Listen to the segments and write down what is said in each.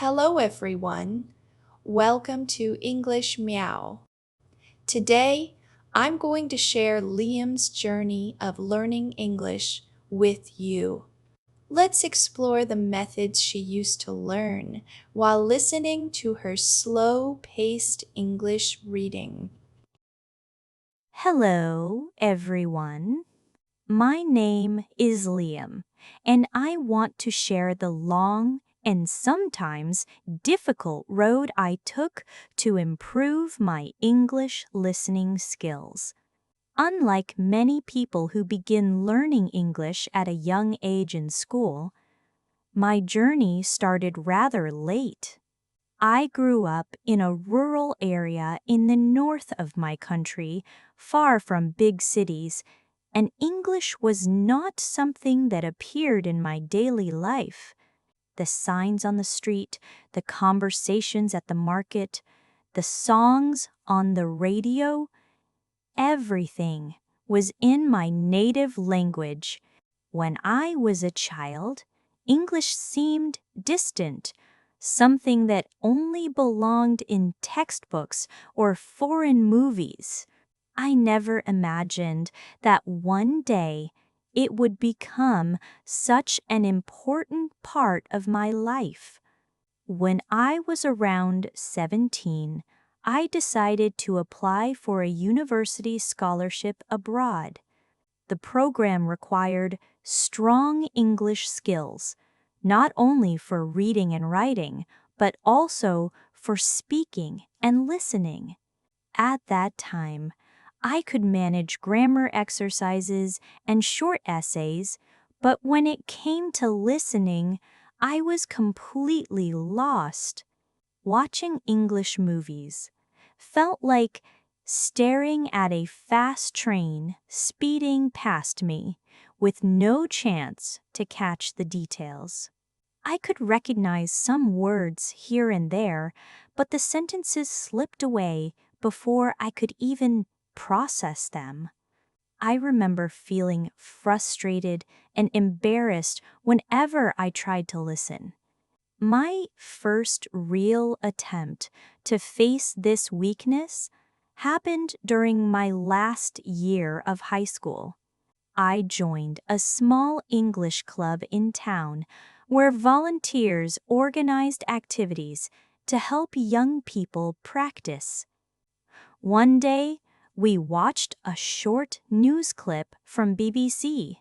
Hello everyone. Welcome to English Meow. Today, I'm going to share Liam's journey of learning English with you. Let's explore the methods she used to learn while listening to her slow-paced English reading. Hello, everyone. My name is Liam, and I want to share the long and sometimes difficult road I took to improve my English listening skills. Unlike many people who begin learning English at a young age in school, my journey started rather late. I grew up in a rural area in the north of my country, far from big cities, and English was not something that appeared in my daily life. The signs on the street, the conversations at the market, the songs on the radio, everything was in my native language. When I was a child, English seemed distant, something that only belonged in textbooks or foreign movies. I never imagined that one day it would become such an important part of my life. When I was around 17, I decided to apply for a university scholarship abroad. The program required strong English skills, not only for reading and writing, but also for speaking and listening. At that time, I could manage grammar exercises and short essays, but when it came to listening, I was completely lost. Watching English movies felt like staring at a fast train speeding past me with no chance to catch the details. I could recognize some words here and there, but the sentences slipped away before I could even process them. I remember feeling frustrated and embarrassed whenever I tried to listen. My first real attempt to face this weakness happened during my last year of high school. I joined a small English club in town where volunteers organized activities to help young people practice. One day, we watched a short news clip from BBC.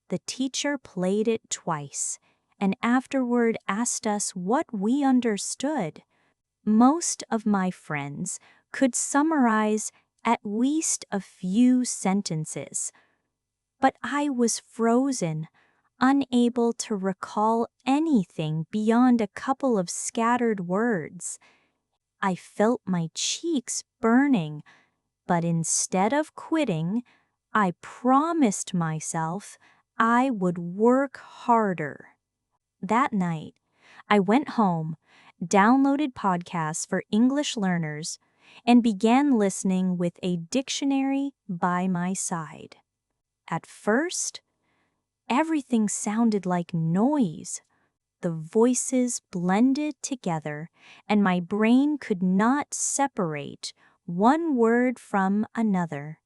The teacher played it twice and afterward asked us what we understood. Most of my friends could summarize at least a few sentences, but I was frozen, unable to recall anything beyond a couple of scattered words. I felt my cheeks burning, but instead of quitting, I promised myself I would work harder. That night, I went home, downloaded podcasts for English learners, and began listening with a dictionary by my side. At first, everything sounded like noise. The voices blended together, and my brain could not separate one word from another.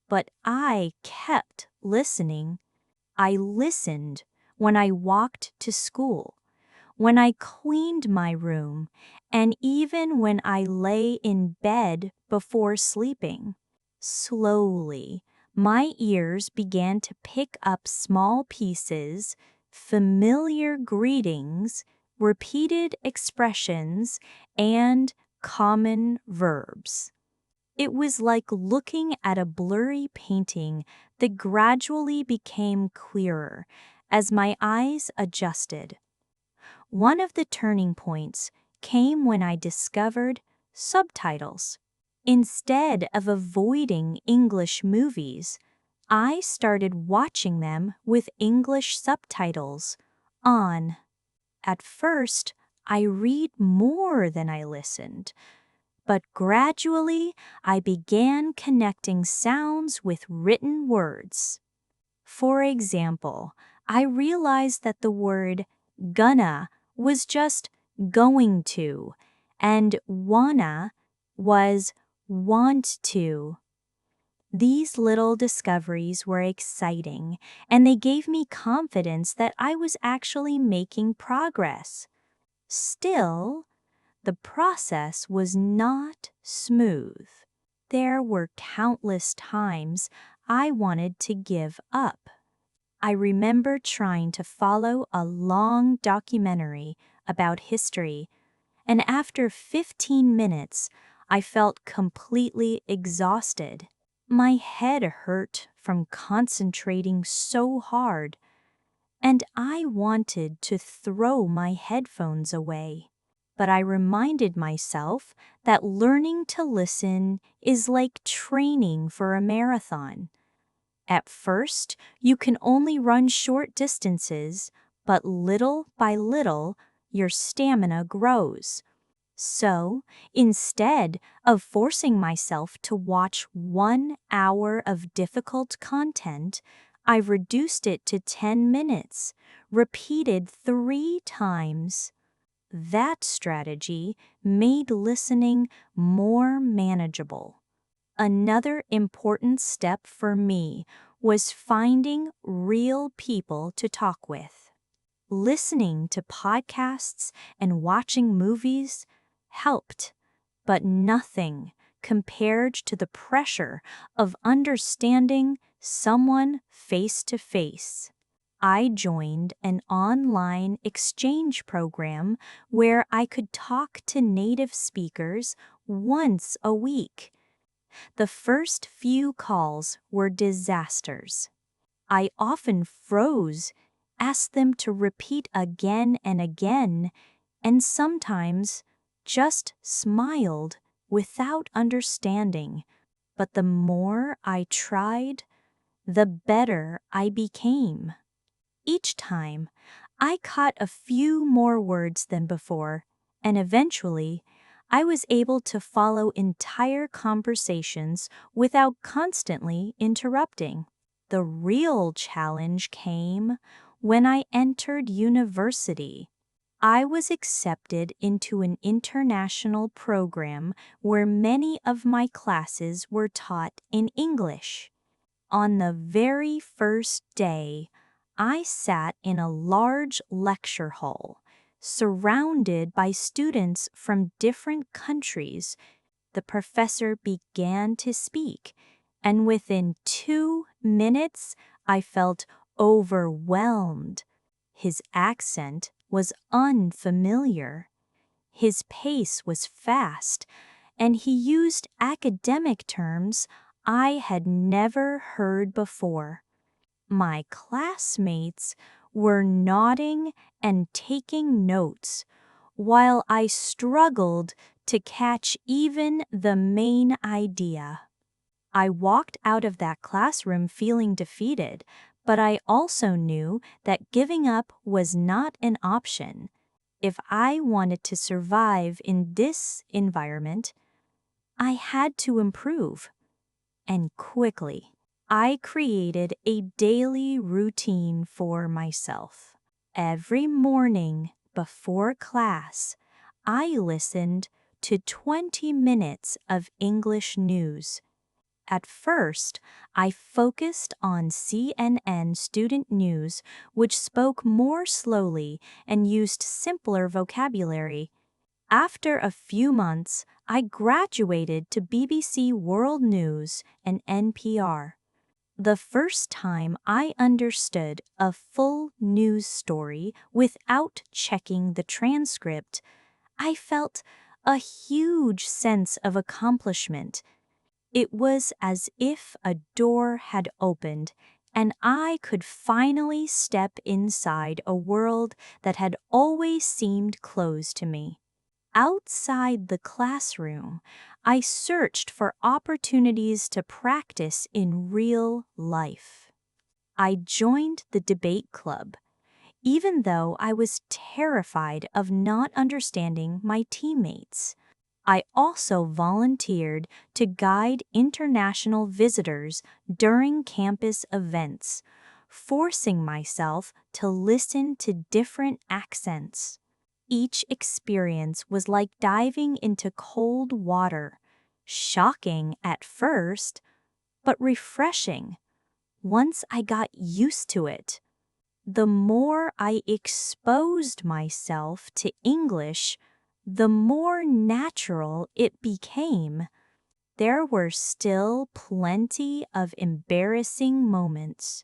But I kept listening. I listened when I walked to school, when I cleaned my room, and even when I lay in bed before sleeping. Slowly, my ears began to pick up small pieces, familiar greetings, repeated expressions, and common verbs. It was like looking at a blurry painting that gradually became clearer as my eyes adjusted. One of the turning points came when I discovered subtitles. Instead of avoiding English movies, I started watching them with English subtitles on. At first, I read more than I listened, but gradually I began connecting sounds with written words. For example, I realized that the word gonna was just going to, and wanna was want to. These little discoveries were exciting, and they gave me confidence that I was actually making progress. Still, the process was not smooth. There were countless times I wanted to give up. I remember trying to follow a long documentary about history, and after 15 minutes, I felt completely exhausted. My head hurt from concentrating so hard, and I wanted to throw my headphones away. But I reminded myself that learning to listen is like training for a marathon. At first, you can only run short distances, but little by little, your stamina grows. So, instead of forcing myself to watch 1 hour of difficult content, I reduced it to 10 minutes, repeated 3 times. That strategy made listening more manageable. Another important step for me was finding real people to talk with. Listening to podcasts and watching movies helped, but nothing compared to the pressure of understanding someone face to face. I joined an online exchange program where I could talk to native speakers once a week. The first few calls were disasters. I often froze, asked them to repeat again and again, and sometimes just smiled without understanding. But the more I tried, the better I became. Each time, I caught a few more words than before, and eventually, I was able to follow entire conversations without constantly interrupting. The real challenge came when I entered university. I was accepted into an international program where many of my classes were taught in English. On the very first day, I sat in a large lecture hall, surrounded by students from different countries. The professor began to speak, and within 2 minutes, I felt overwhelmed. His accent was unfamiliar. His pace was fast, and he used academic terms I had never heard before. My classmates were nodding and taking notes, while I struggled to catch even the main idea. I walked out of that classroom feeling defeated, but I also knew that giving up was not an option. If I wanted to survive in this environment, I had to improve, and quickly. I created a daily routine for myself. Every morning before class, I listened to 20 minutes of English news. At first, I focused on CNN student news, which spoke more slowly and used simpler vocabulary. After a few months, I graduated to BBC World News and NPR. The first time I understood a full news story without checking the transcript, I felt a huge sense of accomplishment. It was as if a door had opened and I could finally step inside a world that had always seemed closed to me. Outside the classroom, I searched for opportunities to practice in real life. I joined the debate club, even though I was terrified of not understanding my teammates. I also volunteered to guide international visitors during campus events, forcing myself to listen to different accents. Each experience was like diving into cold water, shocking at first, but refreshing once I got used to it. The more I exposed myself to English, the more natural it became. There were still plenty of embarrassing moments.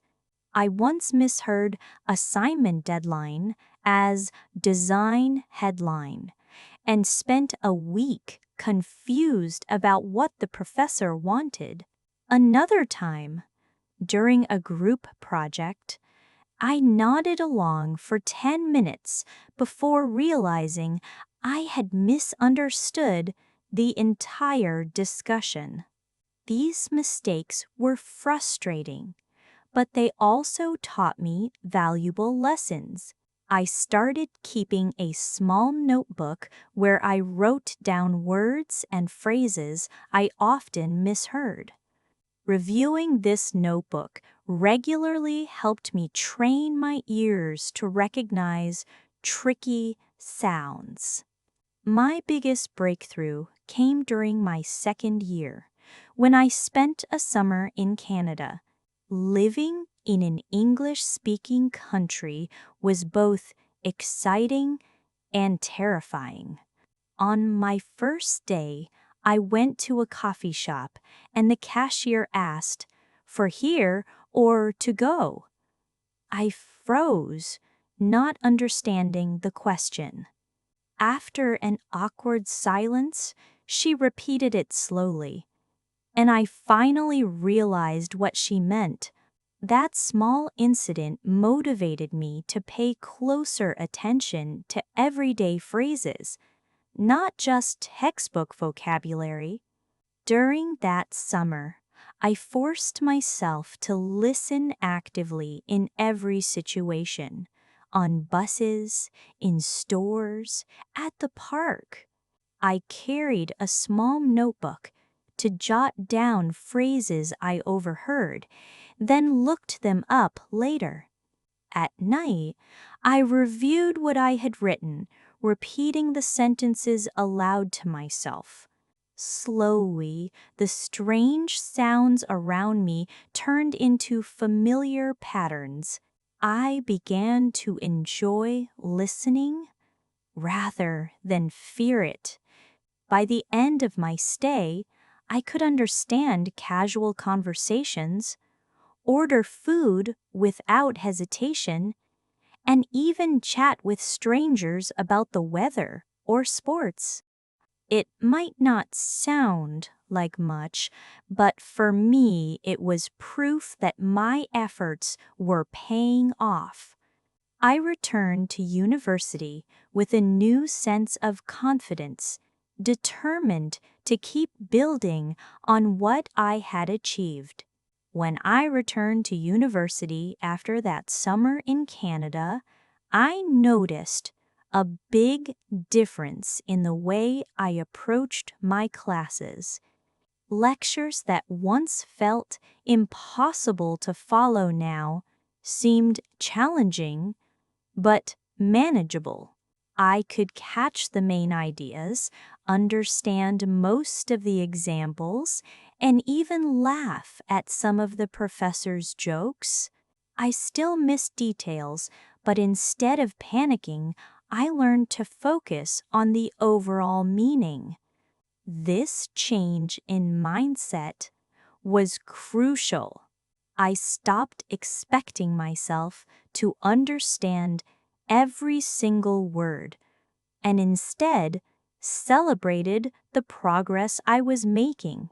I once misheard assignment deadline as design headline and spent a week confused about what the professor wanted. Another time, during a group project, I nodded along for 10 minutes before realizing I had misunderstood the entire discussion. These mistakes were frustrating, but they also taught me valuable lessons. I started keeping a small notebook where I wrote down words and phrases I often misheard. Reviewing this notebook regularly helped me train my ears to recognize tricky sounds. My biggest breakthrough came during my second year, when I spent a summer in Canada. Living in an English-speaking country was both exciting and terrifying. On my first day, I went to a coffee shop and the cashier asked, "For here or to go?" I froze, not understanding the question. After an awkward silence, she repeated it slowly, and I finally realized what she meant. That small incident motivated me to pay closer attention to everyday phrases, not just textbook vocabulary. During that summer, I forced myself to listen actively in every situation, on buses, in stores, at the park. I carried a small notebook to jot down phrases I overheard, then looked them up later. At night, I reviewed what I had written, repeating the sentences aloud to myself. Slowly, the strange sounds around me turned into familiar patterns. I began to enjoy listening rather than fear it. By the end of my stay, I could understand casual conversations, order food without hesitation, and even chat with strangers about the weather or sports. It might not sound like much, but for me it was proof that my efforts were paying off. I returned to university with a new sense of confidence, determined to keep building on what I had achieved. When I returned to university after that summer in Canada, I noticed a big difference in the way I approached my classes. Lectures that once felt impossible to follow now seemed challenging but manageable. I could catch the main ideas, understand most of the examples, and even laugh at some of the professor's jokes. I still missed details, but instead of panicking, I learned to focus on the overall meaning. This change in mindset was crucial. I stopped expecting myself to understand every single word and instead celebrated the progress I was making.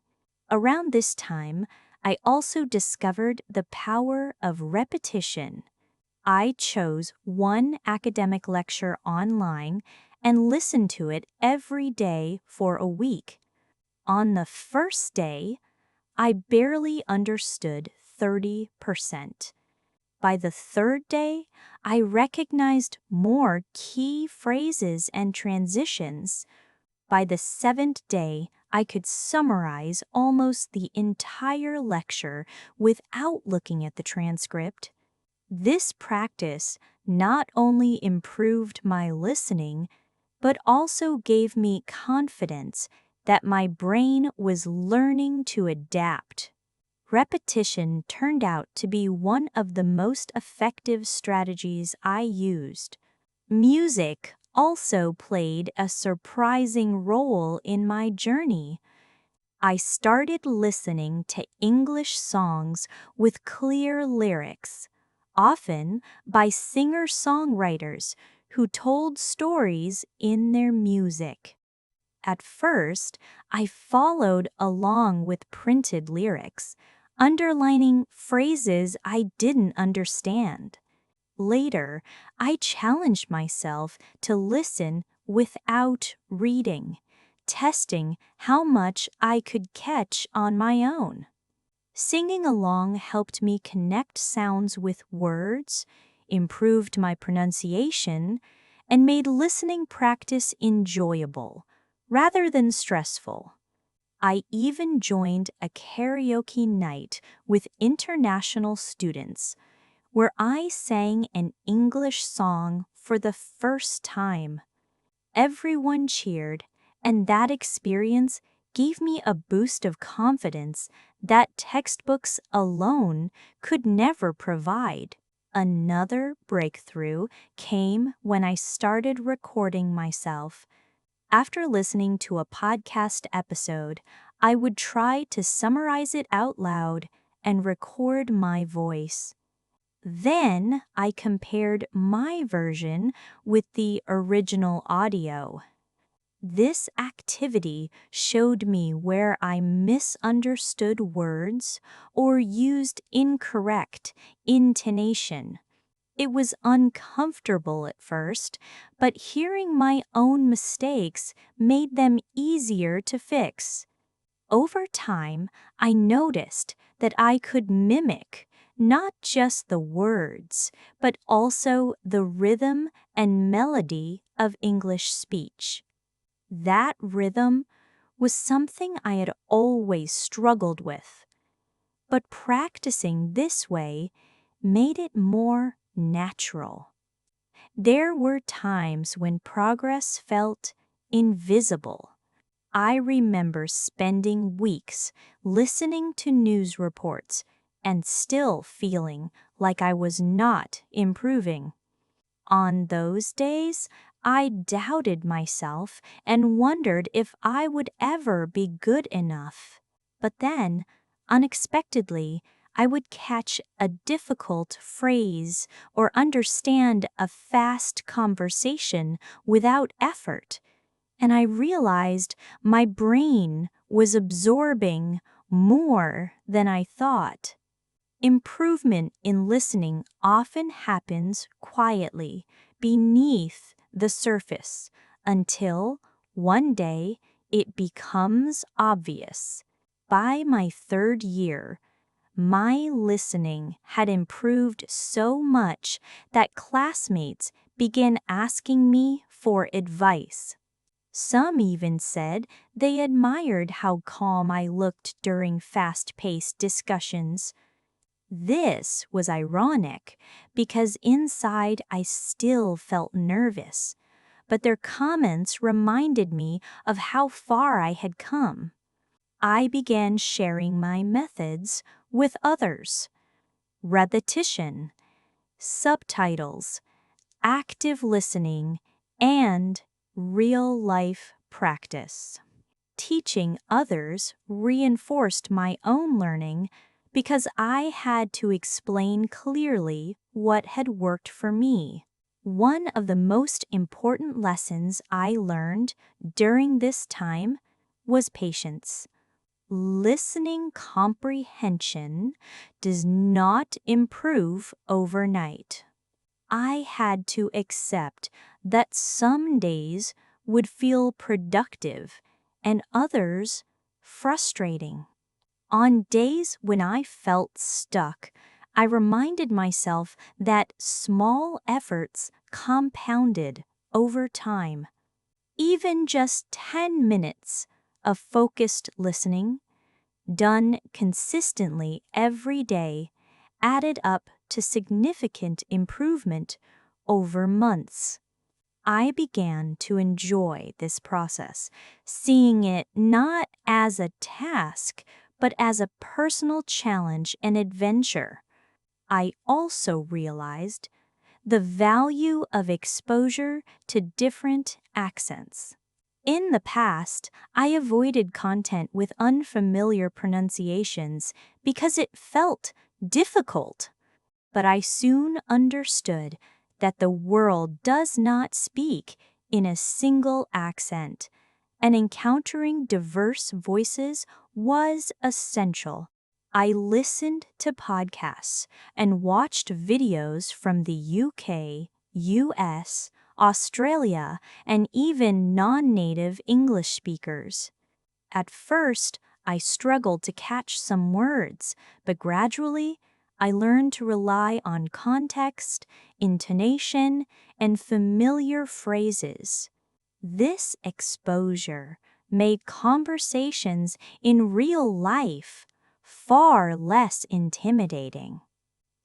Around this time, I also discovered the power of repetition. I chose one academic lecture online and listened to it every day for a week. On the first day, I barely understood 30%. By the third day, I recognized more key phrases and transitions. By the seventh day, I could summarize almost the entire lecture without looking at the transcript. This practice not only improved my listening, but also gave me confidence that my brain was learning to adapt. Repetition turned out to be one of the most effective strategies I used. Music also played a surprising role in my journey. I started listening to English songs with clear lyrics, often by singer-songwriters who told stories in their music. At first, I followed along with printed lyrics, underlining phrases I didn't understand. Later, I challenged myself to listen without reading, testing how much I could catch on my own. Singing along helped me connect sounds with words, improved my pronunciation, and made listening practice enjoyable rather than stressful. I even joined a karaoke night with international students where I sang an English song for the first time. Everyone cheered, and that experience gave me a boost of confidence that textbooks alone could never provide. Another breakthrough came when I started recording myself. After listening to a podcast episode, I would try to summarize it out loud and record my voice. Then I compared my version with the original audio. This activity showed me where I misunderstood words or used incorrect intonation. It was uncomfortable at first, but hearing my own mistakes made them easier to fix. Over time, I noticed that I could mimic not just the words, but also the rhythm and melody of English speech. That rhythm was something I had always struggled with, but practicing this way made it more natural. There were times when progress felt invisible. I remember spending weeks listening to news reports and still feeling like I was not improving. On those days, I doubted myself and wondered if I would ever be good enough. But then, unexpectedly, I would catch a difficult phrase or understand a fast conversation without effort, and I realized my brain was absorbing more than I thought. Improvement in listening often happens quietly beneath the surface until one day it becomes obvious. By my third year, my listening had improved so much that classmates began asking me for advice. Some even said they admired how calm I looked during fast-paced discussions. This was ironic because inside I still felt nervous, but their comments reminded me of how far I had come. I began sharing my methods with others. Repetition, subtitles, active listening, and real-life practice. Teaching others reinforced my own learning because I had to explain clearly what had worked for me. One of the most important lessons I learned during this time was patience. Listening comprehension does not improve overnight. I had to accept that some days would feel productive and others frustrating. On days when I felt stuck, I reminded myself that small efforts compounded over time. Even just 10 minutes of focused listening, done consistently every day, added up to significant improvement over months. I began to enjoy this process, seeing it not as a task, but as a personal challenge and adventure. I also realized the value of exposure to different accents. In the past, I avoided content with unfamiliar pronunciations because it felt difficult. But I soon understood that the world does not speak in a single accent, and encountering diverse voices was essential. I listened to podcasts and watched videos from the UK, US, Australia, and even non-native English speakers. At first, I struggled to catch some words, but gradually, I learned to rely on context, intonation, and familiar phrases. This exposure made conversations in real life far less intimidating.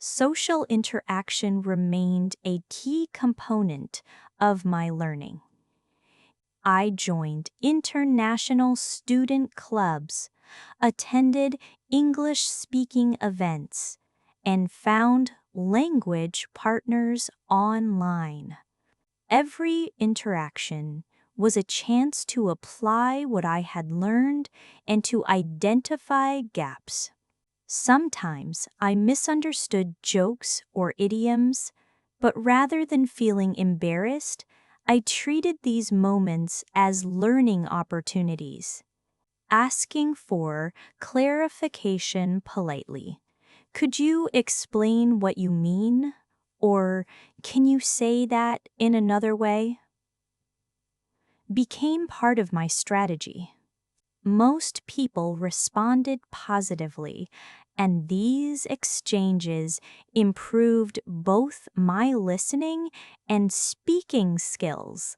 Social interaction remained a key component of my learning. I joined international student clubs, attended English-speaking events, and found language partners online. Every interaction was a chance to apply what I had learned and to identify gaps. Sometimes I misunderstood jokes or idioms, but rather than feeling embarrassed, I treated these moments as learning opportunities, asking for clarification politely. Could you explain what you mean? Or can you say that in another way? Became part of my strategy. Most people responded positively, and these exchanges improved both my listening and speaking skills.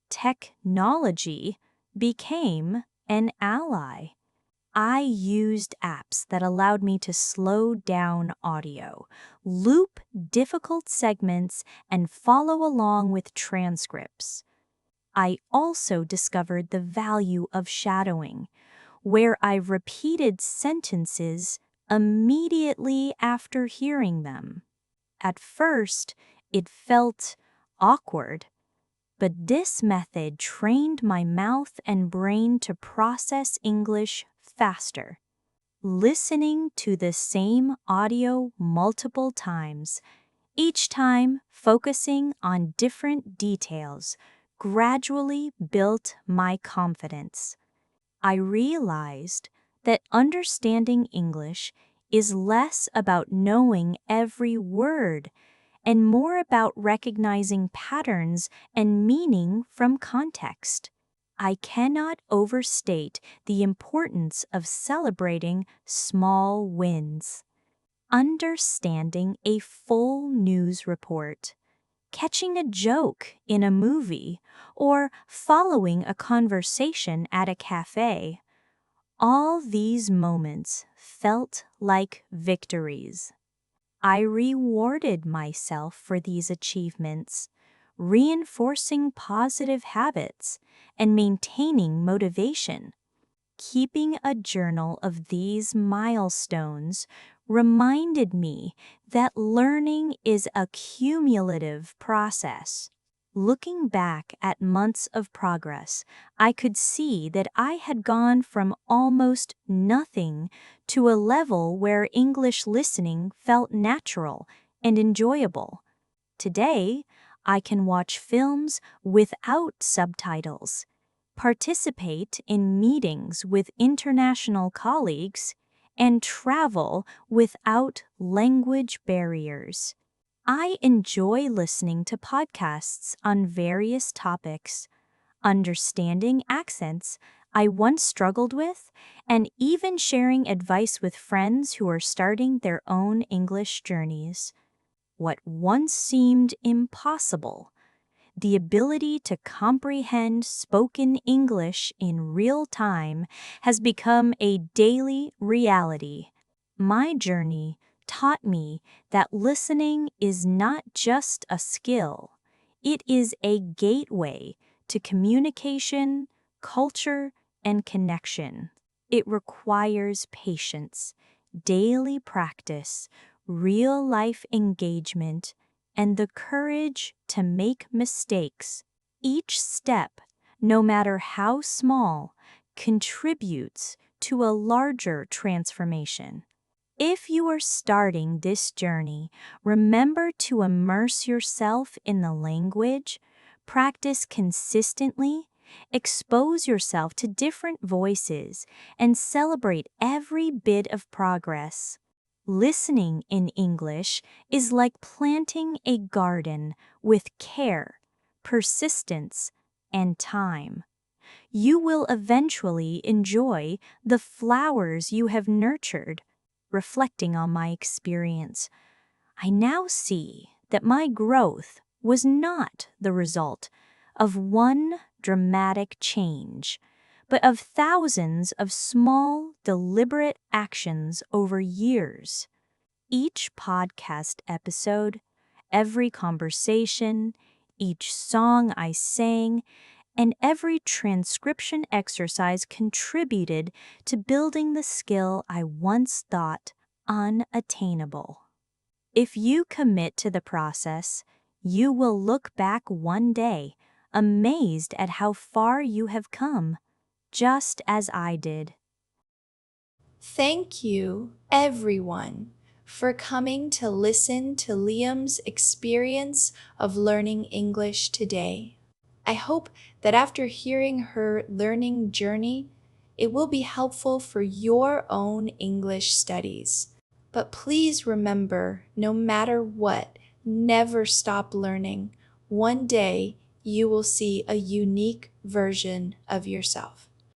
Technology became an ally. I used apps that allowed me to slow down audio, loop difficult segments, and follow along with transcripts. I also discovered the value of shadowing, where I repeated sentences immediately after hearing them. At first, it felt awkward, but this method trained my mouth and brain to process English faster. Listening to the same audio multiple times, each time focusing on different details, gradually built my confidence. I realized that understanding English is less about knowing every word and more about recognizing patterns and meaning from context. I cannot overstate the importance of celebrating small wins. Understanding a full news report, catching a joke in a movie, or following a conversation at a cafe. All these moments felt like victories. I rewarded myself for these achievements, reinforcing positive habits and maintaining motivation. Keeping a journal of these milestones reminded me that learning is a cumulative process. Looking back at months of progress, I could see that I had gone from almost nothing to a level where English listening felt natural and enjoyable. Today, I can watch films without subtitles, participate in meetings with international colleagues, and travel without language barriers. I enjoy listening to podcasts on various topics, understanding accents I once struggled with, and even sharing advice with friends who are starting their own English journeys. What once seemed impossible, the ability to comprehend spoken English in real time, has become a daily reality. My journey taught me that listening is not just a skill, It is a gateway to communication, culture, and connection. It requires patience, daily practice, real-life engagement, and the courage to make mistakes. Each step, no matter how small, contributes to a larger transformation. If you are starting this journey, remember to immerse yourself in the language, practice consistently, expose yourself to different voices, and celebrate every bit of progress. Listening in English is like planting a garden with care, persistence, and time. You will eventually enjoy the flowers you have nurtured. Reflecting on my experience, I now see that my growth was not the result of one dramatic change, but of thousands of small, deliberate actions over years. Each podcast episode, every conversation, each song I sang, and every transcription exercise contributed to building the skill I once thought unattainable. If you commit to the process, you will look back one day, amazed at how far you have come, just as I did. Thank you, everyone, for coming to listen to Liam's experience of learning English today. I hope that after hearing her learning journey, it will be helpful for your own English studies. But please remember, no matter what, never stop learning. One day, you will see a unique version of yourself.